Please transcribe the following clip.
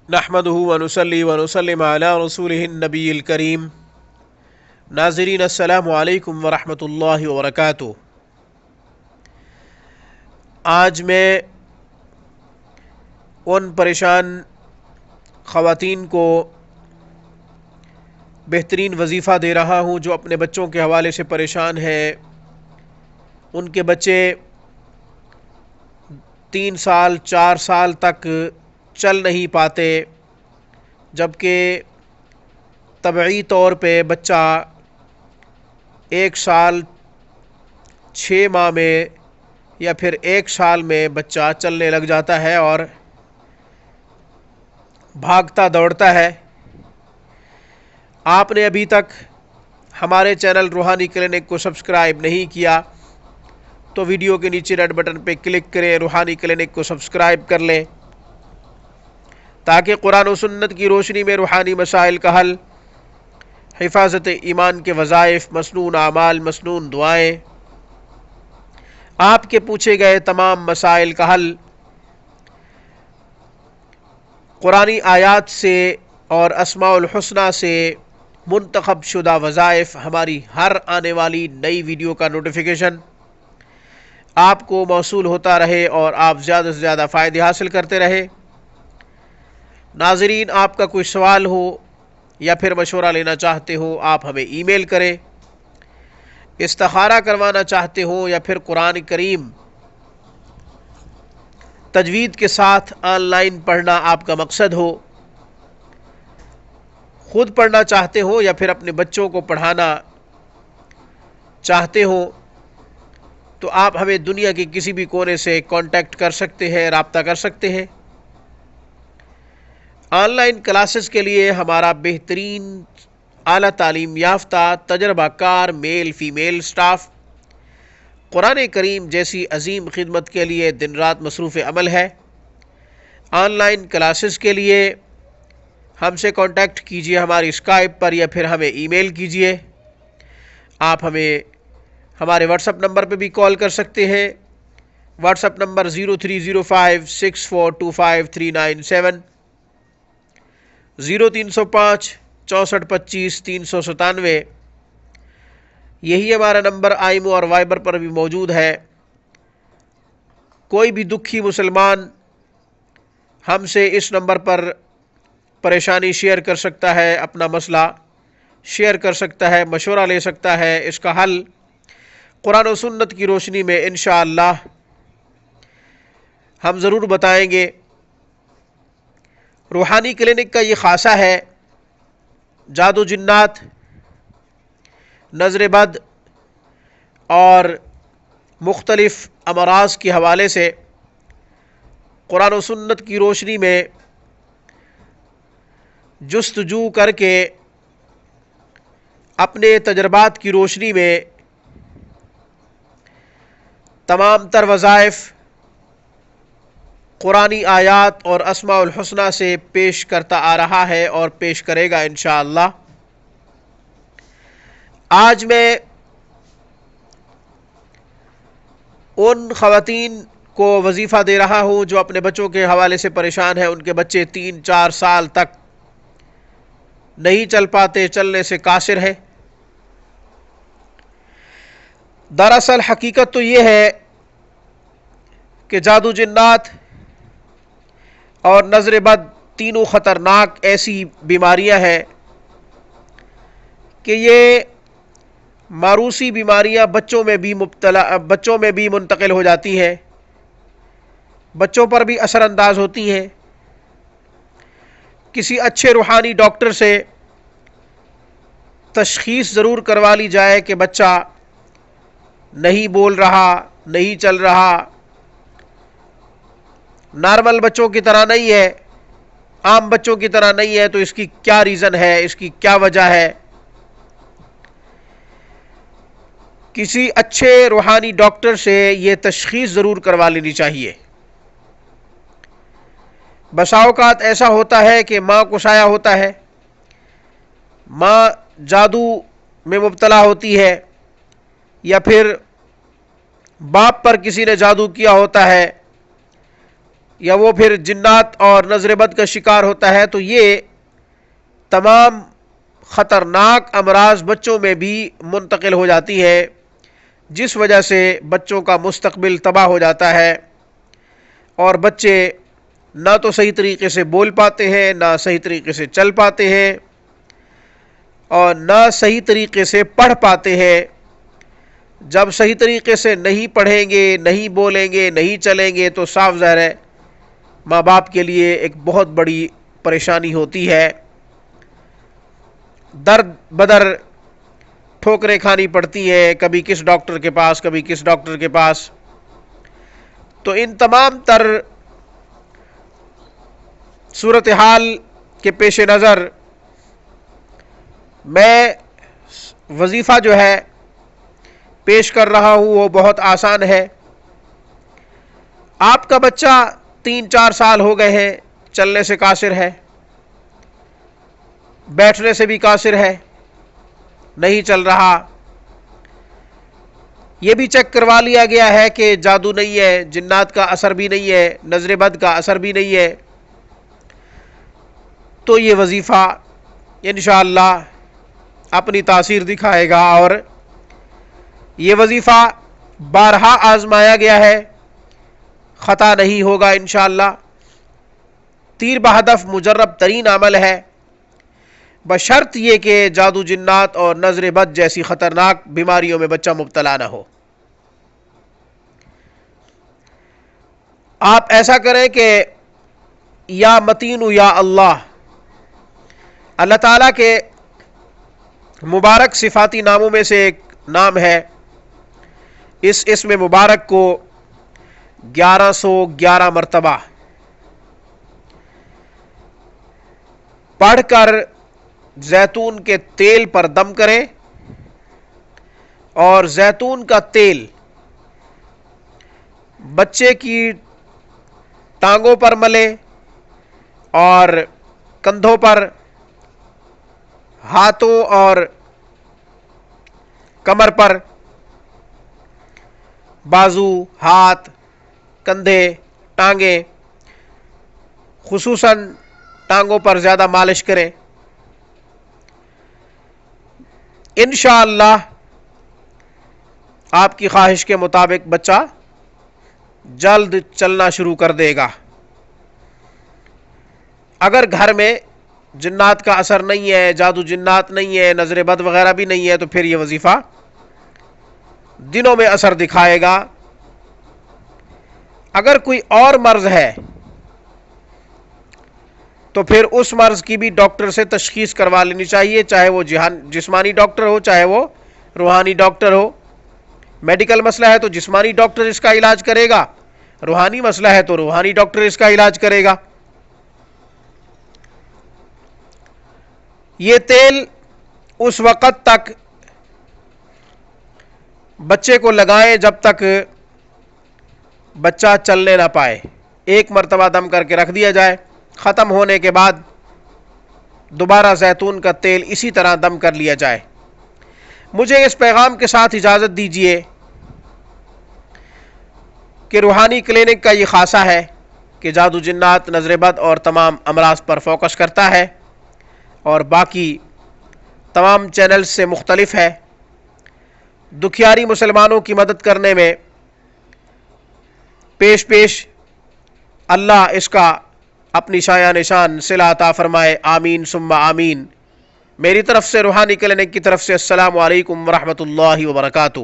نحمدہ ونصلی ونسلم علی رسولہ النبی الکریم۔ ناظرین السلام علیکم ورحمۃ اللہ وبرکاتہ۔ آج میں ان پریشان خواتین کو بہترین وظیفہ دے رہا ہوں جو اپنے بچوں کے حوالے سے پریشان ہیں۔ ان کے بچے 3 سال 4 سال تک چل نہیں پاتے، جبکہ طبعی طور پہ بچہ 1 سال 6 ماہ میں یا پھر 1 سال میں بچہ چلنے لگ جاتا ہے اور بھاگتا دوڑتا ہے۔ آپ نے ابھی تک ہمارے چینل روحانی کلینک کو سبسکرائب نہیں کیا تو ویڈیو کے نیچے ریڈ بٹن پہ کلک کریں، روحانی کلینک کو سبسکرائب کر لیں تاکہ قرآن و سنت کی روشنی میں روحانی مسائل کا حل، حفاظت ایمان کے وظائف، مسنون اعمال، مسنون دعائیں، آپ کے پوچھے گئے تمام مسائل کا حل قرآنی آیات سے اور اسماء الحسنہ سے منتخب شدہ وظائف، ہماری ہر آنے والی نئی ویڈیو کا نوٹیفیکیشن آپ کو موصول ہوتا رہے اور آپ زیادہ سے زیادہ فائدے حاصل کرتے رہے۔ ناظرین، آپ کا کوئی سوال ہو یا پھر مشورہ لینا چاہتے ہو، آپ ہمیں ای میل کریں۔ استخارہ کروانا چاہتے ہو یا پھر قرآن کریم تجوید کے ساتھ آن لائن پڑھنا آپ کا مقصد ہو، خود پڑھنا چاہتے ہو یا پھر اپنے بچوں کو پڑھانا چاہتے ہو، تو آپ ہمیں دنیا کے کسی بھی کونے سے کانٹیکٹ کر سکتے ہیں، رابطہ کر سکتے ہیں۔ آن لائن کلاسز کے لیے ہمارا بہترین اعلیٰ تعلیم یافتہ تجربہ کار میل فیمیل سٹاف قرآن کریم جیسی عظیم خدمت کے لیے دن رات مصروف عمل ہے۔ آن لائن کلاسز کے لیے ہم سے کانٹیکٹ کیجیے ہماری اسکائپ پر یا پھر ہمیں ای میل کیجیے۔ آپ ہمیں ہمارے واٹس ایپ نمبر پہ بھی کال کر سکتے ہیں۔ What's app number 030564253973، 0305 6425 397۔ یہی ہمارا نمبر آئیمو اور وائبر پر بھی موجود ہے۔ کوئی بھی دکھی مسلمان ہم سے اس نمبر پر پریشانی شیئر کر سکتا ہے، اپنا مسئلہ شیئر کر سکتا ہے، مشورہ لے سکتا ہے۔ اس کا حل قرآن و سنت کی روشنی میں انشاءاللہ ہم ضرور بتائیں گے۔ روحانی کلینک کا یہ خاصہ ہے، جادو جنات، نظر بد اور مختلف امراض کے حوالے سے قرآن و سنت کی روشنی میں جستجو کر کے اپنے تجربات کی روشنی میں تمام تر وظائف قرآنی آیات اور اسماء الحسنہ سے پیش کرتا آ رہا ہے اور پیش کرے گا انشاءاللہ۔ آج میں ان خواتین کو وظیفہ دے رہا ہوں جو اپنے بچوں کے حوالے سے پریشان ہیں۔ ان کے بچے 3-4 سال تک نہیں چل پاتے، چلنے سے قاصر ہے۔ دراصل حقیقت تو یہ ہے کہ جادو جنات اور نظر بد تینوں خطرناک ایسی بیماریاں ہیں کہ یہ موروثی بیماریاں بچوں میں بھی منتقل ہو جاتی ہیں، بچوں پر بھی اثر انداز ہوتی ہیں۔ کسی اچھے روحانی ڈاکٹر سے تشخیص ضرور کروا لی جائے کہ بچہ نہیں بول رہا، نہیں چل رہا، نارمل بچوں کی طرح نہیں ہے، عام بچوں کی طرح نہیں ہے، تو اس کی کیا ریزن ہے، اس کی کیا وجہ ہے۔ کسی اچھے روحانی ڈاکٹر سے یہ تشخیص ضرور کروا لینی چاہیے۔ بسا اوقات ایسا ہوتا ہے کہ ماں کو سایہ ہوتا ہے، ماں جادو میں مبتلا ہوتی ہے، یا پھر باپ پر کسی نے جادو کیا ہوتا ہے، یا وہ پھر جنات اور نظر بد کا شکار ہوتا ہے، تو یہ تمام خطرناک امراض بچوں میں بھی منتقل ہو جاتی ہیں، جس وجہ سے بچوں کا مستقبل تباہ ہو جاتا ہے، اور بچے نہ تو صحیح طریقے سے بول پاتے ہیں، نہ صحیح طریقے سے چل پاتے ہیں، اور نہ صحیح طریقے سے پڑھ پاتے ہیں۔ جب صحیح طریقے سے نہیں پڑھیں گے، نہیں بولیں گے، نہیں چلیں گے، تو صاف ظاہر ہے ماں باپ کے لیے ایک بہت بڑی پریشانی ہوتی ہے، درد بدر ٹھوکریں کھانی پڑتی ہیں، کبھی کس ڈاکٹر کے پاس، کبھی کس ڈاکٹر کے پاس۔ تو ان تمام تر صورتحال کے پیش نظر میں وظیفہ جو ہے پیش کر رہا ہوں وہ بہت آسان ہے۔ آپ کا بچہ 3-4 سال ہو گئے ہیں، چلنے سے قاصر ہے، بیٹھنے سے بھی قاصر ہے، نہیں چل رہا، یہ بھی چیک کروا لیا گیا ہے کہ جادو نہیں ہے، جنات کا اثر بھی نہیں ہے، نظر بد کا اثر بھی نہیں ہے، تو یہ وظیفہ انشاءاللہ اپنی تاثیر دکھائے گا، اور یہ وظیفہ بارہا آزمایا گیا ہے، خطا نہیں ہوگا انشاءاللہ۔ تیر بہدف مجرب ترین عمل ہے، بشرط یہ کہ جادو جنات اور نظر بد جیسی خطرناک بیماریوں میں بچہ مبتلا نہ ہو۔ آپ ایسا کریں کہ یا متین یا اللہ، اللہ تعالیٰ کے مبارک صفاتی ناموں میں سے ایک نام ہے، اس اسم مبارک کو 1111 مرتبہ پڑھ کر زیتون کے تیل پر دم کریں، اور زیتون کا تیل بچے کی ٹانگوں پر ملیں، اور کندھوں پر، ہاتھوں اور کمر پر، بازو، ہاتھ، کندھے، ٹانگیں، خصوصاً ٹانگوں پر زیادہ مالش کریں۔ انشاءاللہ آپ کی خواہش کے مطابق بچہ جلد چلنا شروع کر دے گا۔ اگر گھر میں جنات کا اثر نہیں ہے، جادو جنات نہیں ہے، نظر بد وغیرہ بھی نہیں ہے، تو پھر یہ وظیفہ دنوں میں اثر دکھائے گا۔ اگر کوئی اور مرض ہے تو پھر اس مرض کی بھی ڈاکٹر سے تشخیص کروا لینی چاہیے، چاہے وہ جسمانی ڈاکٹر ہو، چاہے وہ روحانی ڈاکٹر ہو۔ میڈیکل مسئلہ ہے تو جسمانی ڈاکٹر اس کا علاج کرے گا، روحانی مسئلہ ہے تو روحانی ڈاکٹر اس کا علاج کرے گا۔ یہ تیل اس وقت تک بچے کو لگائیں جب تک بچہ چلنے نہ پائے، ایک مرتبہ دم کر کے رکھ دیا جائے، ختم ہونے کے بعد دوبارہ زیتون کا تیل اسی طرح دم کر لیا جائے۔ مجھے اس پیغام کے ساتھ اجازت دیجیے کہ روحانی کلینک کا یہ خاصہ ہے کہ جادو جنات، نظر بد اور تمام امراض پر فوکس کرتا ہے، اور باقی تمام چینلز سے مختلف ہے۔ دکھیاری مسلمانوں کی مدد کرنے میں پیش اللہ اس کا اپنی شایع نشان صلہ عطا فرمائے، آمین ثم آمین۔ میری طرف سے روحانی کلینک کی طرف سے السلام علیکم ورحمۃ اللہ وبرکاتہ۔